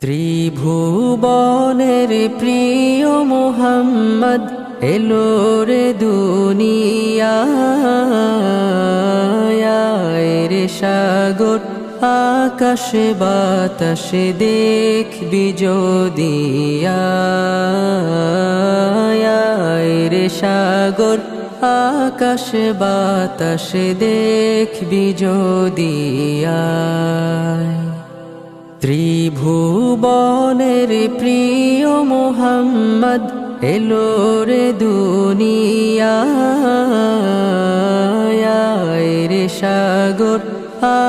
ত্রিভুবনের প্রিয় মুহাম্মদ এলো রে দুনিয়ায় রে সাগর আকাশে বাতাসে দেখবি যদি রে সাগর আকাশে বাতাসে দেখবি যদি ত্রিভুবনের প্রিয় মুহাম্মদ এলো রে দুনিয়ায় রে সাগর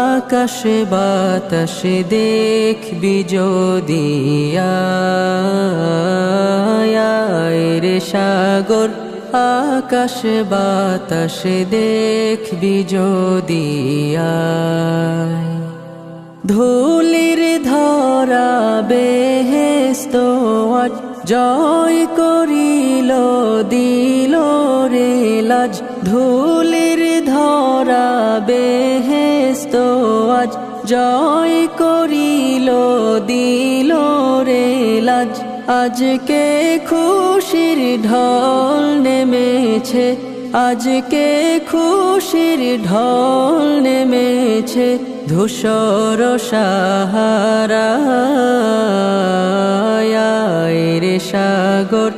আকাশে বাতাসে দেখবি যদি রে সাগর আকাশে বাতাসে দেখবি যদি ধুলির ধরা বেহেশত আজ জয় করিল দিল রে লাজ ধুলির ধরা বেহেশত আজ জয় করিল দিল রে লাজ আজকে খুশির ঢল নেমেছে আজকে খুশির ঢল নেমেছে ধূসর সাহারা রে সাগর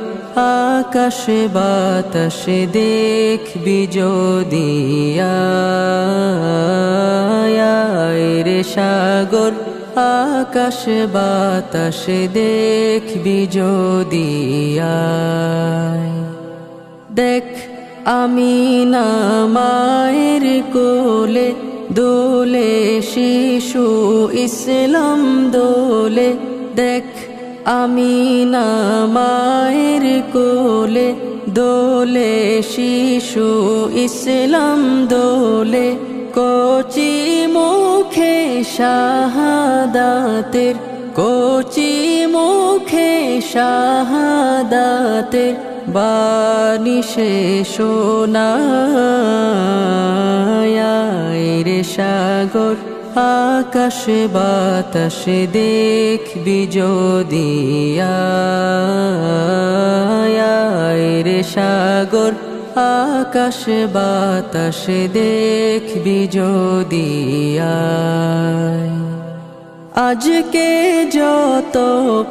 আকাশে বাতাসে দেখবি যদি রে সাগর আকাশে বাতাসে দেখবি যদি দেখ আমিনা মায়ের কোলে দোলে শিশু ইসলাম দোলে দেখ আমিনা মায়ের কোলে দোলে শিশু ইসলাম দোলে কচি মুখে শাহাদাতের কচি মুখে শাহাদাতের বাণী সে শোনায় রে সাগর আকাশে বাতাসে দেখবি যদি রে সাগর আকাশে বাতাসে দেখবি যদি আজকে যত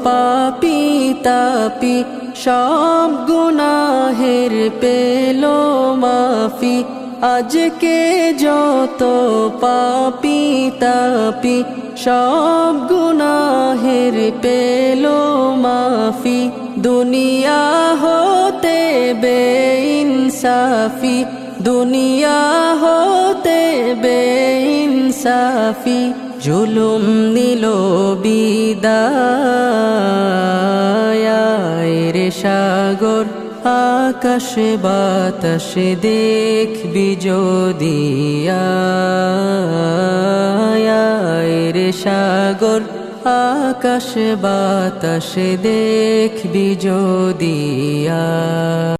পাপী তাপি সব গুনাহের পেল মাফি আজকে যত পাপী তাপি সব গুনাহের পেল মাফি দুনিয়া হতে বেইনসাফি দুনিয়া হতে বেইনসাফি জুলুম নিল বিদায় রে সাগর আকাশে বাতাসে দেখবি যদি রে সাগর আকাশে বাতাসে দেখবি যদি